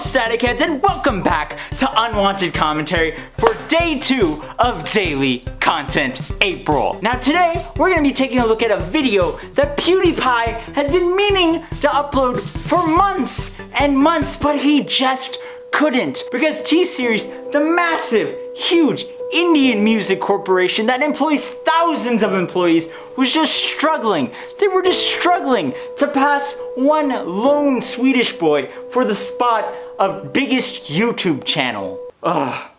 Static Heads, and welcome back to Unwanted Commentary for day 2 of Daily Content April. Now today, we're going to be taking a look at a video that PewDiePie has been meaning to upload for months and months, but he just couldn't. Because T-Series, the massive, huge Indian music corporation that employs thousands of employees, was just struggling. They were just struggling to pass one lone Swedish boy for the spot of biggest YouTube channel. Ugh.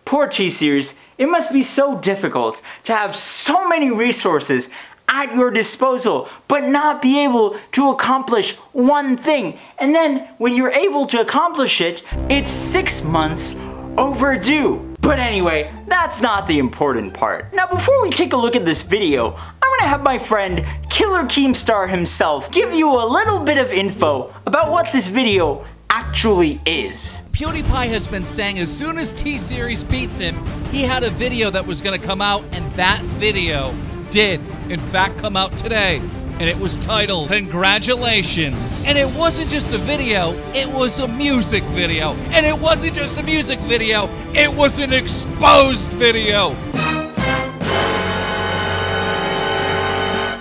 Poor T-Series. It must be so difficult to have so many resources at your disposal, but not be able to accomplish one thing. And then when you're able to accomplish it, it's 6 months overdue. But anyway, that's not the important part. Now before we take a look at this video, I'm gonna have my friend Killer Keemstar himself give you a little bit of info about what this video actually is. PewDiePie has been saying as soon as T-Series beats him, he had a video that was gonna come out, and that video did in fact come out today. And it was titled, Congratulations. And it wasn't just a video, it was a music video. And it wasn't just a music video, it was an exposed video.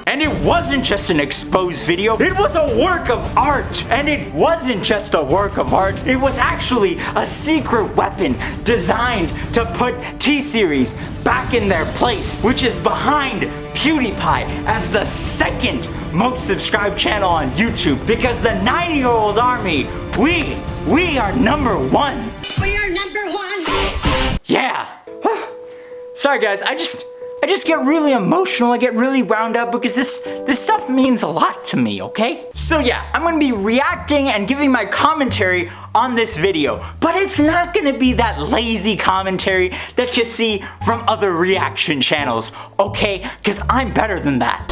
And it wasn't just an exposed video, it was a work of art. And it wasn't just a work of art, it was actually a secret weapon designed to put T-Series back in their place, which is behind PewDiePie as the second most subscribed channel on YouTube, because the 90-year-old army, we are number one. We are number one. Yeah. Sorry guys, I just get really emotional, I get really wound up because this stuff means a lot to me, okay? So yeah, I'm gonna be reacting and giving my commentary on this video, but it's not gonna be that lazy commentary that you see from other reaction channels, okay? Because I'm better than that.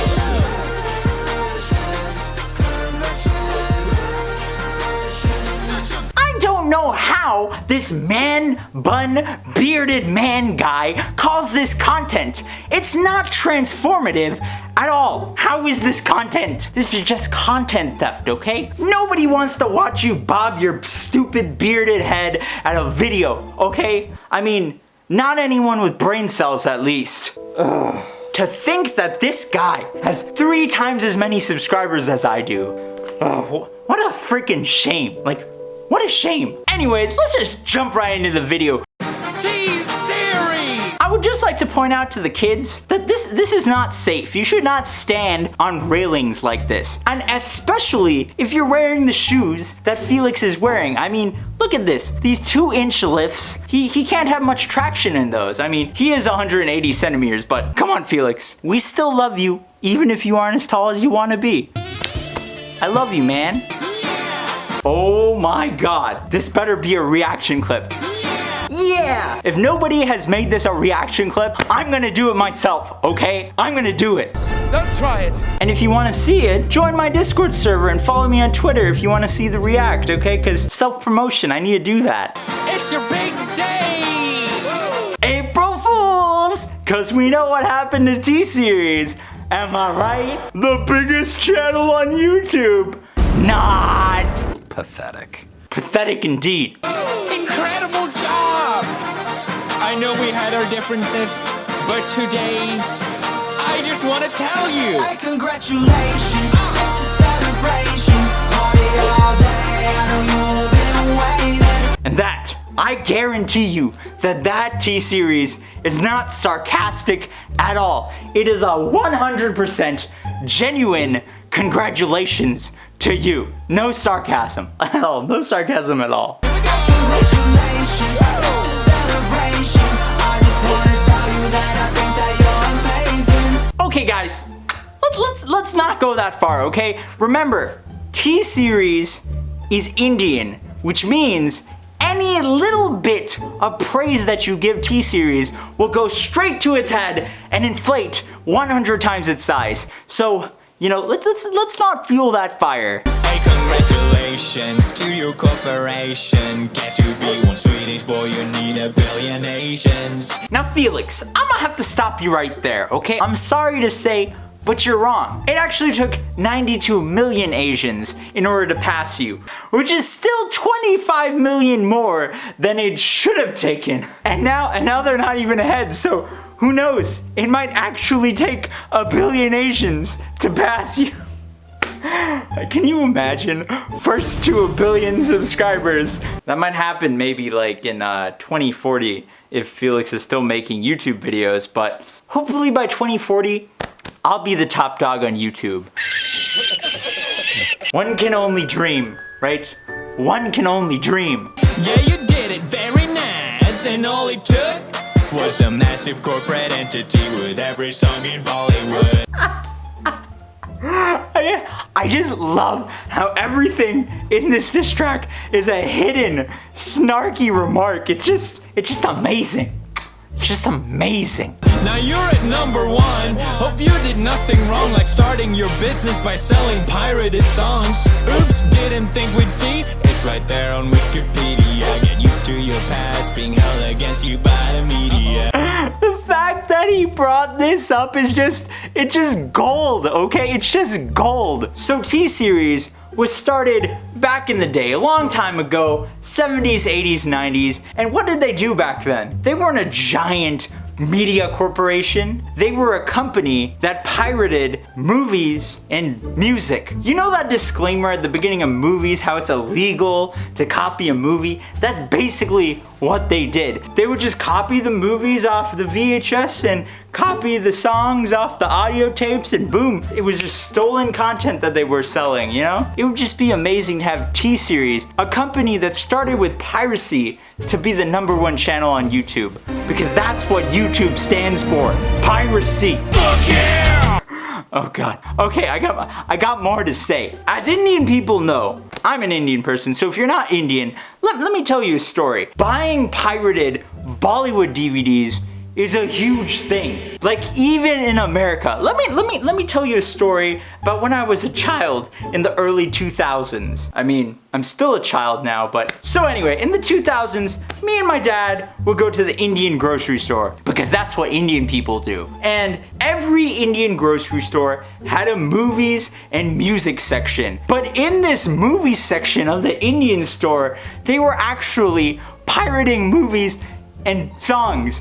Know how this man bun bearded man guy calls this content. It's not transformative at all. How is this content? This is just content theft, okay? Nobody wants to watch you bob your stupid bearded head at a video, okay? I mean, not anyone with brain cells at least. Ugh. To think that this guy has 3 times as many subscribers as I do. What a freaking shame. Like, what a shame. Anyways, let's just jump right into the video. T-Series! I would just like to point out to the kids that this is not safe. You should not stand on railings like this. And especially if you're wearing the shoes that Felix is wearing. I mean, look at this. These 2-inch lifts, he can't have much traction in those. I mean, he is 180 centimeters, but come on, Felix. We still love you, even if you aren't as tall as you want to be. I love you, man. Oh my god, this better be a reaction clip. Yeah! If nobody has made this a reaction clip, I'm gonna do it myself, okay? I'm gonna do it. Don't try it. And if you wanna see it, join my Discord server and follow me on Twitter if you wanna see the react, okay? Because self-promotion, I need to do that. It's your big day! April Fools! Cause we know what happened to T-Series. Am I right? The biggest channel on YouTube. Not. Pathetic. Pathetic indeed. Incredible job! I know we had our differences, but today, I just want to tell you. Hey, congratulations, it's a celebration. Party all day, I know you've been waiting. And that, I guarantee you that T-Series is not sarcastic at all. It is a 100% genuine congratulations to you. No sarcasm at all. No sarcasm at all. Congratulations, it's a celebration. I just want to tell you that I think that you're amazing. Okay guys, let's not go that far, okay? Remember, T-Series is Indian, which means any little bit of praise that you give T-Series will go straight to its head and inflate 100 times its size. So, you know, let's not fuel that fire. Hey, congratulations to your corporation. Guess to be one Swedish boy, you need a billion Asians. Now Felix, I'm gonna have to stop you right there, okay? I'm sorry to say, But you're wrong. It actually took 92 million Asians in order to pass you, which is still 25 million more than it should have taken. And now they're not even ahead, so who knows? It might actually take 1 billion Asians to pass you. Can you imagine? First to 1 billion subscribers. That might happen maybe like in 2040 if Felix is still making YouTube videos, but hopefully by 2040, I'll be the top dog on YouTube. One can only dream, right? One can only dream. Yeah, you did it very nice, and all it took was a massive corporate entity with every song in Bollywood. I just love how everything in this diss track is a hidden, snarky remark. It's just amazing. It's just amazing. Now you're at number 1. Hope you did nothing wrong, like starting your business by selling pirated songs. Oops, didn't think we'd see. It's right there on Wikipedia. Get used to your past being held against you by the media. The fact that he brought this up is it's just gold, okay? It's just gold. So T-Series was started back in the day, a long time ago, 70s, 80s, 90s. And what did they do back then? They weren't a giant media corporation. They were a company that pirated movies and music. You know that disclaimer at the beginning of movies, how it's illegal to copy a movie? That's basically what they did. They would just copy the movies off the VHS and copy the songs off the audio tapes, and boom, it was just stolen content that they were selling, you know? It would just be amazing to have T-Series, a company that started with piracy, to be the #1 channel on YouTube. Because that's what YouTube stands for. Piracy. Fuck yeah! Oh god. Okay, I got more to say. As Indian people know, I'm an Indian person, so if you're not Indian, let me tell you a story. Buying pirated Bollywood DVDs is a huge thing. Like, even in America. Let me tell you a story about when I was a child in the early 2000s. I mean, I'm still a child now, but... So anyway, in the 2000s, me and my dad would go to the Indian grocery store, because that's what Indian people do. And every Indian grocery store had a movies and music section. But in this movie section of the Indian store, they were actually pirating movies and songs.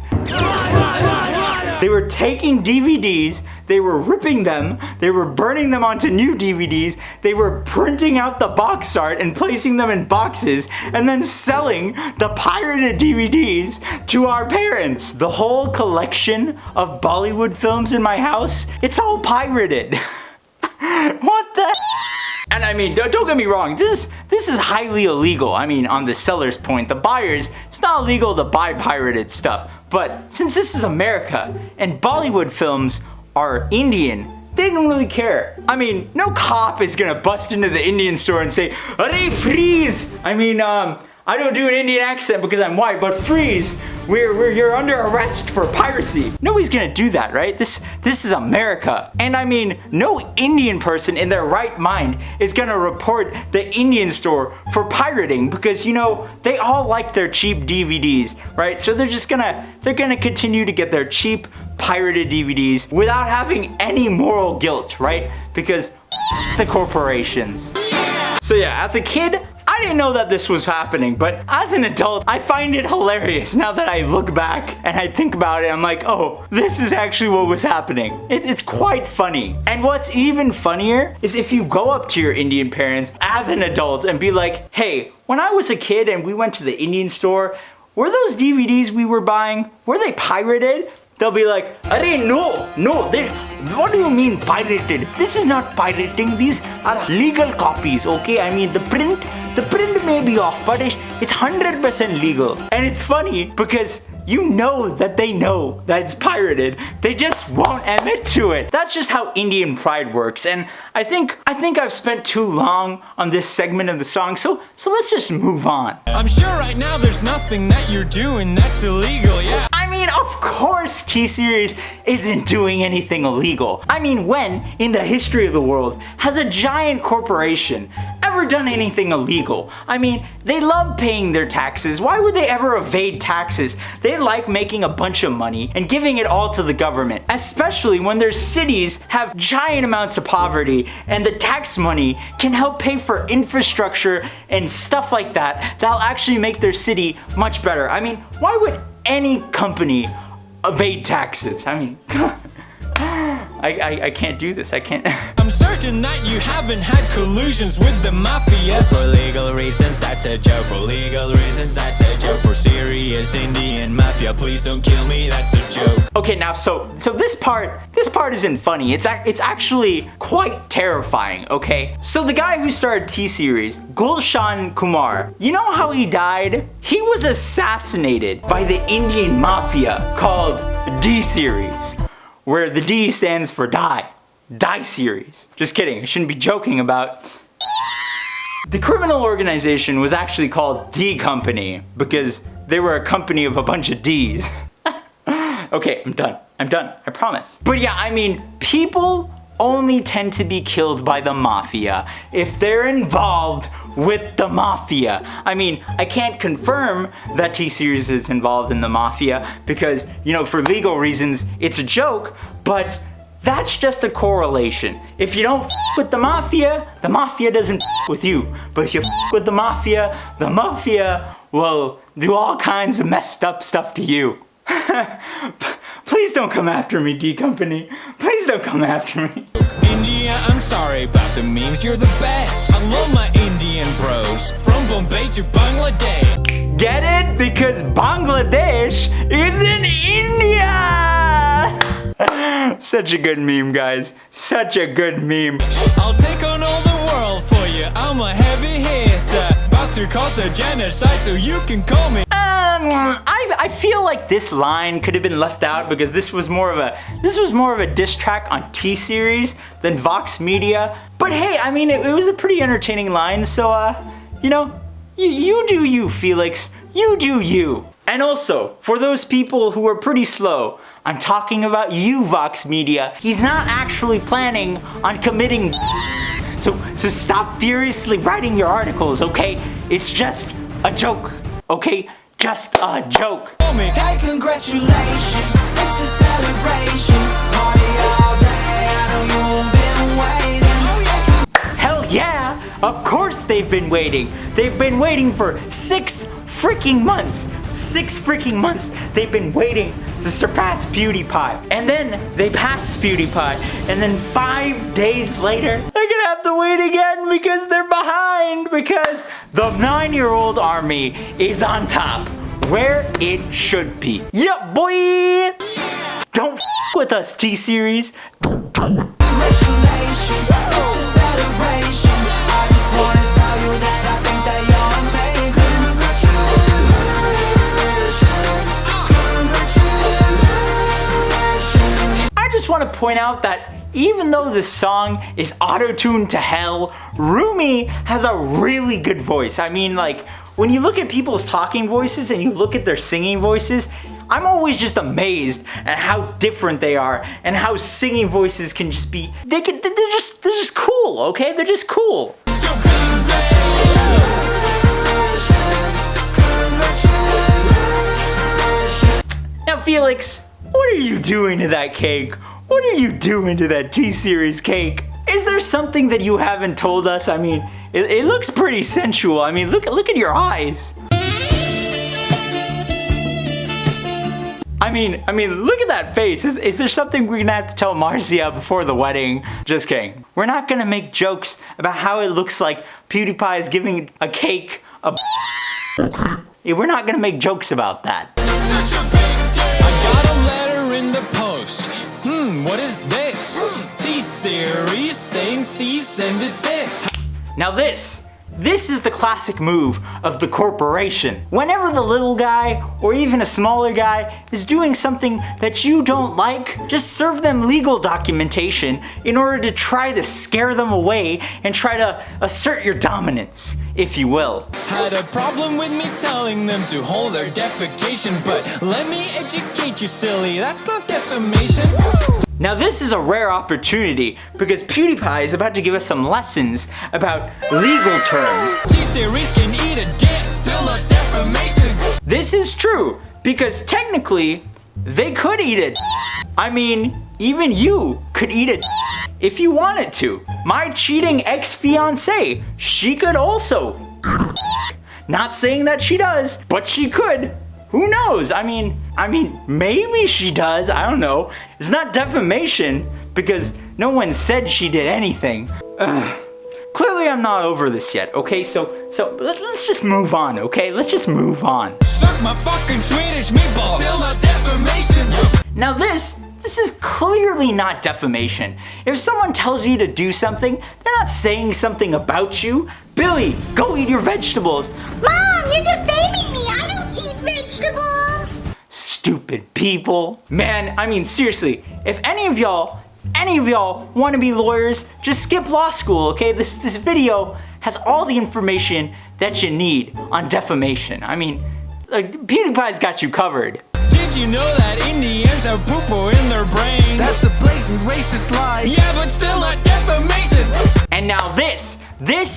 They were taking DVDs, they were ripping them, they were burning them onto new DVDs, they were printing out the box art and placing them in boxes, and then selling the pirated DVDs to our parents. The whole collection of Bollywood films in my house, it's all pirated. What the? And I mean, don't get me wrong, this is highly illegal. I mean, on the seller's point, the buyers, it's not illegal to buy pirated stuff. But since this is America, and Bollywood films are Indian, they didn't really care. I mean, no cop is gonna bust into the Indian store and say, "Arey, freeze!" I mean, I don't do an Indian accent because I'm white, but freeze! You're under arrest for piracy. Nobody's gonna do that, right? This is America. And I mean, no Indian person in their right mind is gonna report the Indian store for pirating, because, you know, they all like their cheap DVDs, right? So they're gonna continue to get their cheap pirated DVDs without having any moral guilt, right? Because the corporations. So yeah, as a kid, I didn't know that this was happening, but as an adult, I find it hilarious now that I look back and I think about it. I'm like, oh, this is actually what was happening. It's quite funny. And what's even funnier is if you go up to your Indian parents as an adult and be like, hey, when I was a kid and we went to the Indian store, were those DVDs we were buying, were they pirated? They'll be like, Arey, no, what do you mean pirated? This is not pirating, these are legal copies, okay? I mean, the print may be off, but it's 100% legal. And it's funny because you know that they know that it's pirated. They just won't admit to it. That's just how Indian pride works. And I think I've spent too long on this segment of the song, so let's just move on. I'm sure right now there's nothing that you're doing that's illegal, yeah. I mean, of course T-Series isn't doing anything illegal. I mean, when in the history of the world has a giant corporation never done anything illegal. I mean, they love paying their taxes. Why would they ever evade taxes? They like making a bunch of money and giving it all to the government, especially when their cities have giant amounts of poverty and the tax money can help pay for infrastructure and stuff like that that'll actually make their city much better. I mean, why would any company evade taxes? I mean, I can't do this. I can't. I'm certain that you haven't had collusions with the mafia. For legal reasons, that's a joke. For legal reasons, that's a joke. For serious Indian mafia, please don't kill me, that's a joke. Okay, now so this part isn't funny. It's actually quite terrifying, okay? So the guy who started T-Series, Gulshan Kumar, you know how he died? He was assassinated by the Indian mafia called D-Series, where the D stands for die. Die Series. Just kidding, I shouldn't be joking about. The criminal organization was actually called D Company because they were a company of a bunch of D's. Okay, I'm done, I promise. But yeah, I mean, people only tend to be killed by the mafia if they're involved with the mafia. I mean, I can't confirm that T-Series is involved in the mafia because, you know, for legal reasons, it's a joke, but that's just a correlation. If you don't with the mafia doesn't with you. But if you with the mafia will do all kinds of messed up stuff to you. Please don't come after me, D Company. Please don't come after me. India, I'm sorry about the memes, you're the best. I love my Indian bros, from Bombay to Bangladesh. Get it? Because Bangladesh is in India! Such a good meme, guys. Such a good meme. I'll take on all the world for you, I'm a heavy hitter. About to cause a genocide, so you can call me. I feel like this line could have been left out because this was more of a diss track on T-Series than Vox Media. But hey, I mean, it was a pretty entertaining line, so you know, you do you, Felix. You do you. And also, for those people who are pretty slow, I'm talking about you, Vox Media. He's not actually planning on committing. So stop furiously writing your articles, okay? It's just a joke, okay? Just a joke. Hey, congratulations, it's a celebration. Party all day, I know you've been waiting. Hell yeah, of course they've been waiting. They've been waiting for 6 freaking months. 6 freaking months they've been waiting to surpass PewDiePie. And then they passed PewDiePie. And then 5 days later, they're gonna have to wait again because they're behind. Because the 9-year-old army is on top, where it should be. Yeah, boy! Don't with us, T-Series. Congratulations, it's a celebration. I just wanna tell you that I think that you're amazing. Congratulations. I just want to point out that even though this song is auto-tuned to hell, Rumi has a really good voice. I mean, like, when you look at people's talking voices and you look at their singing voices, I'm always just amazed at how different they are and how singing voices can just be, they're just cool, okay? They're just cool. Now, Felix, what are you doing to that cake? What are you doing to that T-Series cake? Is there something that you haven't told us? I mean, it looks pretty sensual. I mean, look at your eyes. I mean, look at that face. Is there something we're gonna have to tell Marcia before the wedding? Just kidding. We're not gonna make jokes about how it looks like PewDiePie is giving a cake a We're not gonna make jokes about that. Such a big day. I got a letter in the post. What is this? T-Series saying cease and desist. Now this is the classic move of the corporation. Whenever the little guy or even a smaller guy is doing something that you don't like, just serve them legal documentation in order to try to scare them away and try to assert your dominance, if you will. Had a problem with me telling them to hold their defecation, but let me educate you, silly, that's not defamation. Now this is a rare opportunity because PewDiePie is about to give us some lessons about legal terms. T-Series can eat a dick, still not defamation. This is true because technically they could eat it. I mean, even you could eat it if you wanted to. My cheating ex-fiancée, she could also. Not saying that she does, but she could. Who knows? I mean, maybe she does. I don't know. It's not defamation because no one said she did anything. Clearly, I'm not over this yet. Okay, so let's just move on. Okay, let's just move on. Suck my fucking Swedish meatballs, still not defamation. Now this is clearly not defamation. If someone tells you to do something, they're not saying something about you. Billy, go eat your vegetables. Mom, you're defaming me. I don't eat vegetables. Stupid people. Man, I mean seriously, if any of y'all want to be lawyers, just skip law school, okay? This video has all the information that you need on defamation. I mean, like, PewDiePie's got you covered. Did you know that Indians have poo-poo in their brains? That's a blatant racist lie. Yeah, but still not defamation. And now this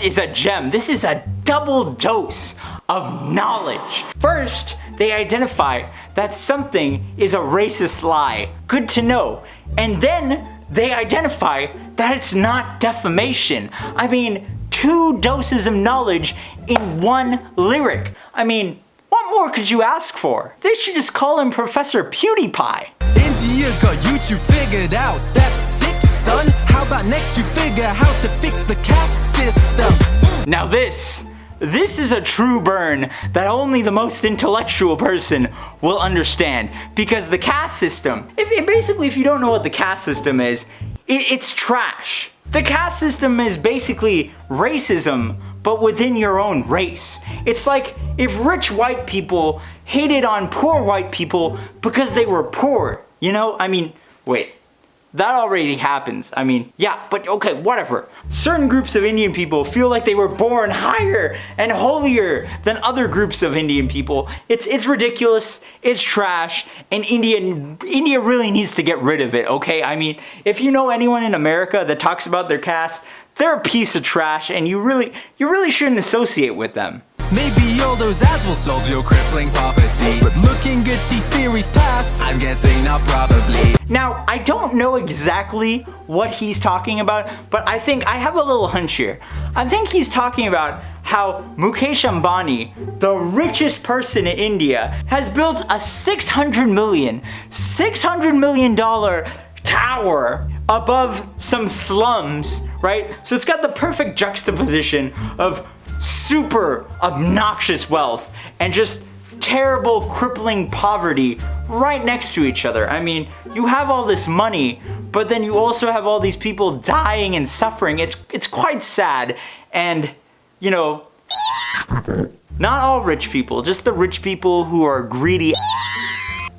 is a gem. This is a double dose of knowledge. First, they identify that something is a racist lie. Good to know. And then they identify that it's not defamation. I mean, 2 doses of knowledge in 1 lyric. I mean, what more could you ask for? They should just call him Professor PewDiePie. India got YouTube figured out. That's sick, son. How about next you figure how to fix the caste system? Now this is a true burn that only the most intellectual person will understand, because the caste system, if you don't know what the caste system is, it's trash. The caste system is basically racism, but within your own race. It's like if rich white people hated on poor white people because they were poor, you know? I mean, wait. That already happens. I mean, yeah, but okay, whatever. Certain groups of Indian people feel like they were born higher and holier than other groups of Indian people. It's ridiculous, it's trash, and India really needs to get rid of it, okay? I mean, if you know anyone in America that talks about their caste, they're a piece of trash and you really shouldn't associate with them. Maybe all those ads will solve your crippling poverty, but looking good T-Series past, I'm guessing not probably. Now, I don't know exactly what he's talking about, but I have a little hunch here. I think he's talking about how Mukesh Ambani, the richest person in India, has built a $600 million tower above some slums, right? So it's got the perfect juxtaposition of super obnoxious wealth and just terrible, crippling poverty right next to each other. I mean, you have all this money, but then you also have all these people dying and suffering. It's quite sad. And, you know, not all rich people, just the rich people who are greedy.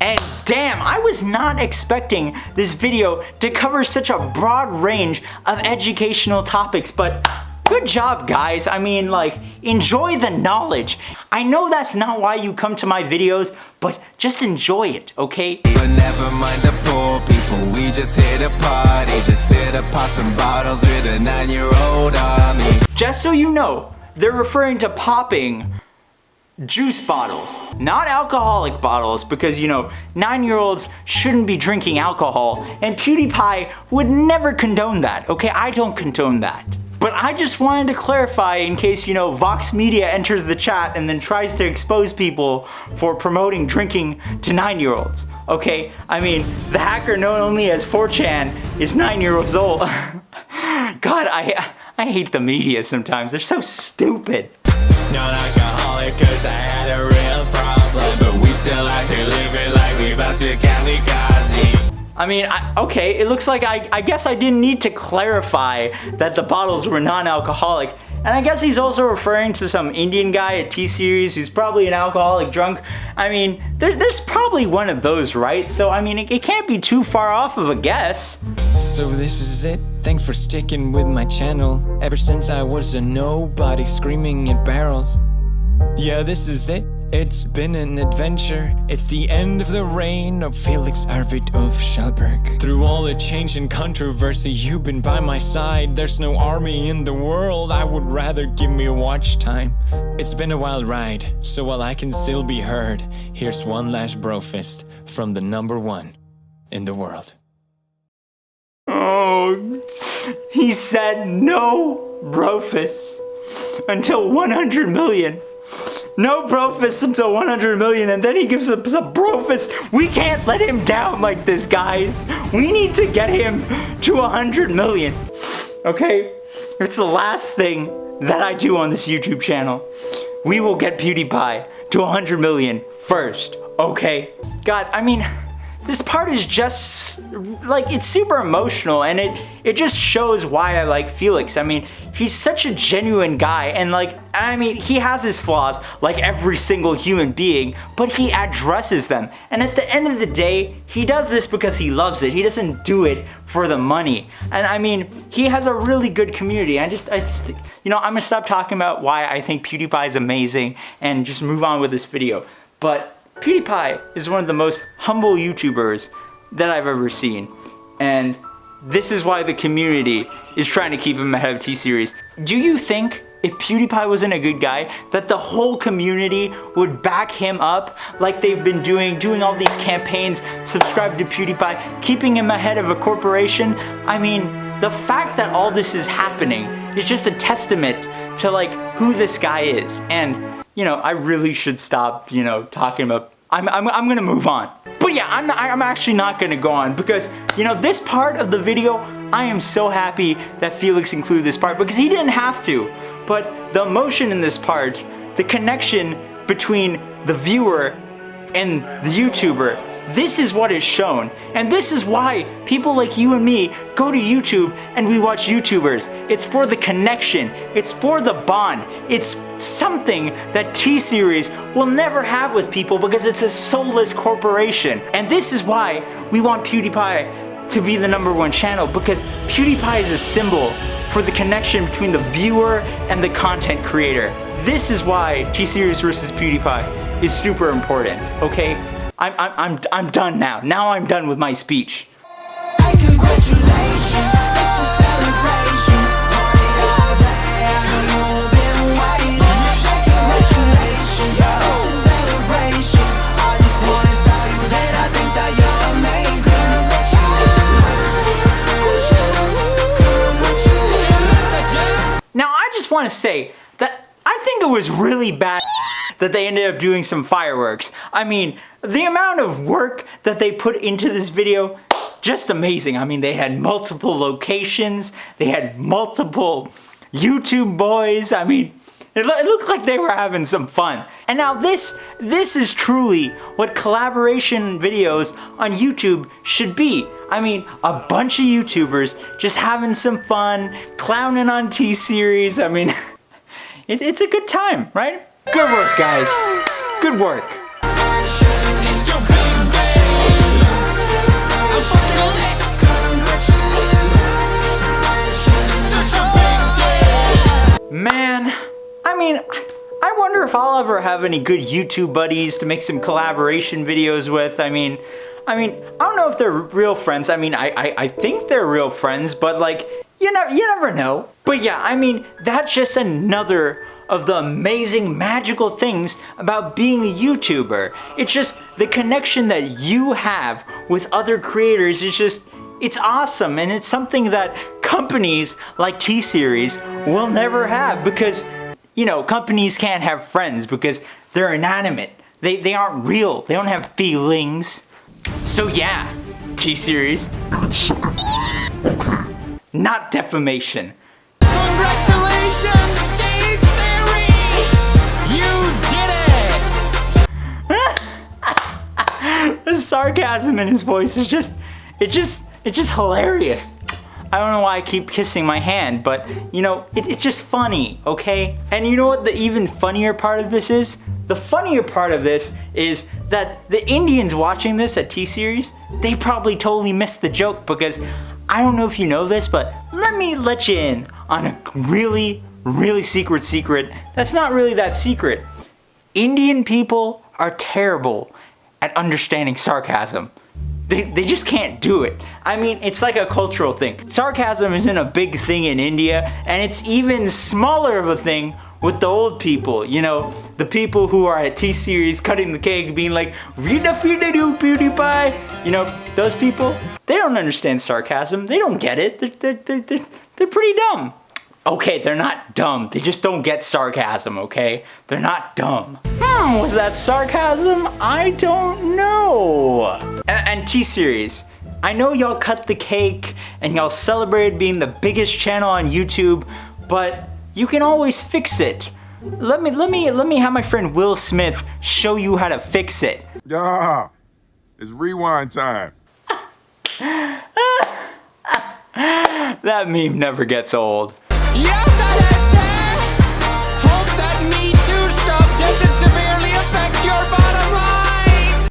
And damn, I was not expecting this video to cover such a broad range of educational topics, but good job, guys. I mean, like, enjoy the knowledge. I know that's not why you come to my videos, but just enjoy it, okay? But never mind the poor people, we just hit a party, just hit to pop some bottles with a 9-year-old army. Just so you know, they're referring to popping juice bottles, not alcoholic bottles, because, you know, 9-year-olds shouldn't be drinking alcohol, and PewDiePie would never condone that, okay? I don't condone that. But I just wanted to clarify in case, you know, Vox Media enters the chat and then tries to expose people for promoting drinking to 9-year-olds, okay? I mean, the hacker known only as 4chan is 9 years old. God, I hate the media sometimes. They're so stupid. Non-alcoholic cause I had a real problem, but we still like to live it like we about to kamikaze. I mean, okay, it looks like I guess I didn't need to clarify that the bottles were non-alcoholic. And I guess he's also referring to some Indian guy at T-Series who's probably an alcoholic drunk. I mean, there's probably one of those, right? So, I mean, it can't be too far off of a guess. So this is it. Thanks for sticking with my channel. Ever since I was a nobody screaming at barrels. Yeah, this is it. It's been an adventure. It's the end of the reign of Felix Arvid Ulf Schallberg. Through all the change and controversy, you've been by my side. There's no army in the world. I would rather give me watch time. It's been a wild ride, so while I can still be heard, here's one last brofist from the #1 in the world. Oh, he said no brofist until 100 million. No brofist until 100 million, and then he gives us a brofist. We can't let him down like this, guys. We need to get him to 100 million. Okay? It's the last thing that I do on this YouTube channel. We will get PewDiePie to 100 million first, okay? God, I mean, this part is just, like, it's super emotional, and it just shows why I like Felix. I mean, he's such a genuine guy, and like, I mean, he has his flaws, like every single human being, but he addresses them. And at the end of the day, he does this because he loves it. He doesn't do it for the money. And I mean, he has a really good community. I just think, you know, I'm gonna stop talking about why I think PewDiePie is amazing and just move on with this video. But PewDiePie is one of the most humble YouTubers that I've ever seen, and this is why the community is trying to keep him ahead of T-Series. Do you think if PewDiePie wasn't a good guy, that the whole community would back him up like they've been doing all these campaigns, subscribe to PewDiePie, keeping him ahead of a corporation? I mean, the fact that all this is happening is just a testament to like who this guy is. And you know, I really should stop, you know, talking about, I'm gonna move on. But yeah, I'm actually not gonna go on because, you know, this part of the video, I am so happy that Felix included this part because he didn't have to. But the emotion in this part, the connection between the viewer and the YouTuber, this is what is shown. And this is why people like you and me go to YouTube and we watch YouTubers. It's for the connection. It's for the bond. It's something that T-Series will never have with people because it's a soulless corporation. And this is why we want PewDiePie to be the #1 channel, because PewDiePie is a symbol for the connection between the viewer and the content creator. This is why T-Series versus PewDiePie is super important, okay? I'm done now. Now I'm done with my speech. Hey, congratulations, it's a celebration. Party all day, I know you've been waiting. Hey, congratulations, it's a celebration. I just wanna tell you that I think that you're amazing. Now I just want to say that I think it was really bad that they ended up doing some fireworks. I mean, the amount of work that they put into this video, just amazing. I mean, they had multiple locations, they had multiple YouTube boys. I mean, it looked like they were having some fun. And now this is truly what collaboration videos on YouTube should be. I mean, a bunch of YouTubers just having some fun, clowning on T-Series. I mean, it's a good time, right? Good work, guys. Good work. It's your big day. I'm fucking lit. Such a big day. Man, I mean, I wonder if I'll ever have any good YouTube buddies to make some collaboration videos with. I mean, I don't know if they're real friends. I mean, I think they're real friends, but like, you never know. But yeah, I mean, that's just another of the amazing magical things about being a YouTuber. It's just the connection that you have with other creators is just, it's awesome, and it's something that companies like T-Series will never have because, you know, companies can't have friends because they're inanimate. They aren't real. They don't have feelings. So yeah, T-Series. Not defamation. Congratulations, T-Series! You did it! The sarcasm in his voice is just, it's just hilarious. I don't know why I keep kissing my hand, but you know, it's just funny, okay? And you know what the even funnier part of this is? The funnier part of this is that the Indians watching this at T-Series, they probably totally missed the joke because I don't know if you know this, but let me let you in on a really, really secret that's not really that secret. Indian people are terrible at understanding sarcasm. They just can't do it. I mean, it's like a cultural thing. Sarcasm isn't a big thing in India, and it's even smaller of a thing with the old people. You know, the people who are at T-Series cutting the cake being like, "Vida fida do PewDiePie." You know, those people, they don't understand sarcasm. They don't get it. They're pretty dumb. Okay, they're not dumb. They just don't get sarcasm, okay? They're not dumb. Was that sarcasm? I don't know. And T-Series, I know y'all cut the cake and y'all celebrated being the biggest channel on YouTube, but you can always fix it. Let me have my friend Will Smith show you how to fix it. Yeah, it's rewind time. That meme never gets old.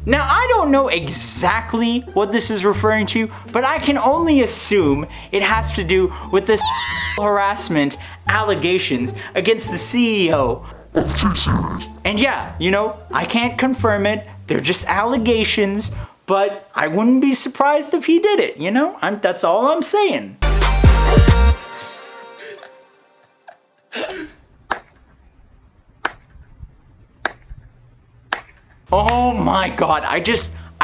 Now, I don't know exactly what this is referring to, but I can only assume it has to do with the harassment allegations against the CEO of T-Series. And yeah, you know, I can't confirm it. They're just allegations, but I wouldn't be surprised if he did it, you know? That's all I'm saying. Oh my god, I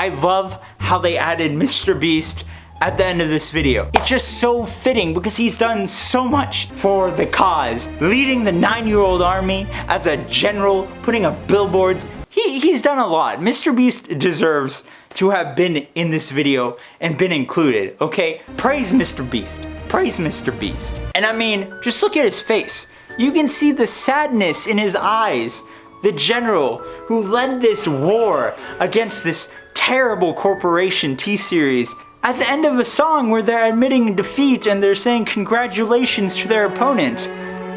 love how they added Mr. Beast at the end of this video. It's just so fitting because he's done so much for the cause. Leading the 9-year-old army as a general, putting up billboards. He's done a lot. Mr. Beast deserves to have been in this video and been included, okay? Praise Mr. Beast. Praise Mr. Beast. And I mean, just look at his face. You can see the sadness in his eyes. The general who led this war against this terrible corporation, T-Series, at the end of a song where they're admitting defeat and they're saying congratulations to their opponent.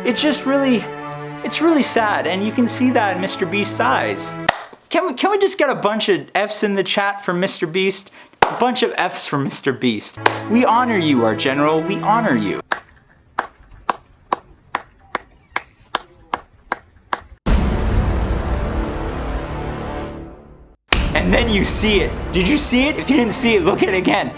It's just really, it's really sad, and you can see that in Mr. Beast's eyes. Can we just get a bunch of F's in the chat for Mr. Beast? A bunch of F's for Mr. Beast. We honor you, our general, we honor you. And then you see it. Did you see it? If you didn't see it, look at it again.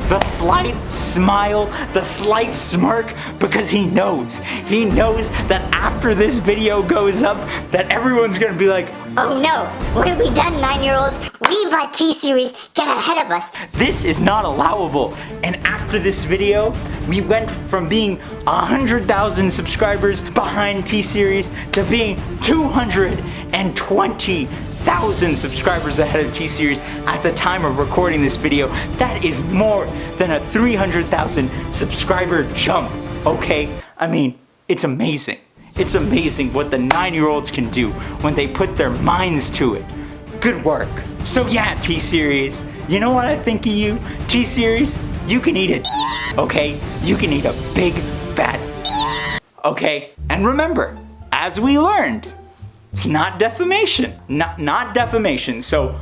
The slight smile, the slight smirk, because he knows that after this video goes up, that everyone's gonna be like, Oh no, what have we done, 9-year-olds? We've let T-Series get ahead of us. this is not allowable. And after this video, we went from being 100,000 subscribers behind T-Series to being 220,000 subscribers ahead of T-Series at the time of recording this video. That is more than a 300,000 subscriber jump, okay? I mean, it's amazing. It's amazing what the 9-year-olds can do when they put their minds to it. Good work. So yeah, T-Series, you know what I think of you? T-Series, you can eat it, okay? You can eat a big, fat, okay? And remember, as we learned, it's not defamation. Not defamation, so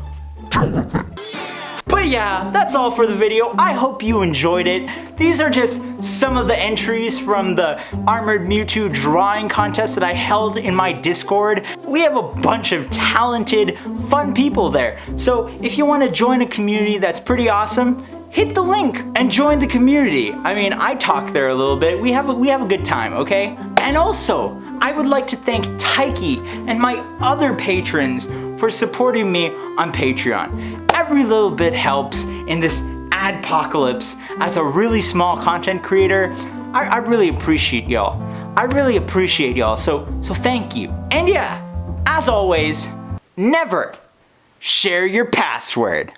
But yeah, that's all for the video. I hope you enjoyed it. These are just some of the entries from the Armored Mewtwo drawing contest that I held in my Discord. We have a bunch of talented, fun people there. So if you want to join a community that's pretty awesome, hit the link and join the community. I mean, I talk there a little bit. We have a good time, okay? And also, I would like to thank Taiki and my other patrons for supporting me on Patreon. Every little bit helps in this adpocalypse. As a really small content creator, I really appreciate y'all. I really appreciate y'all, so thank you. And yeah, as always, never share your password.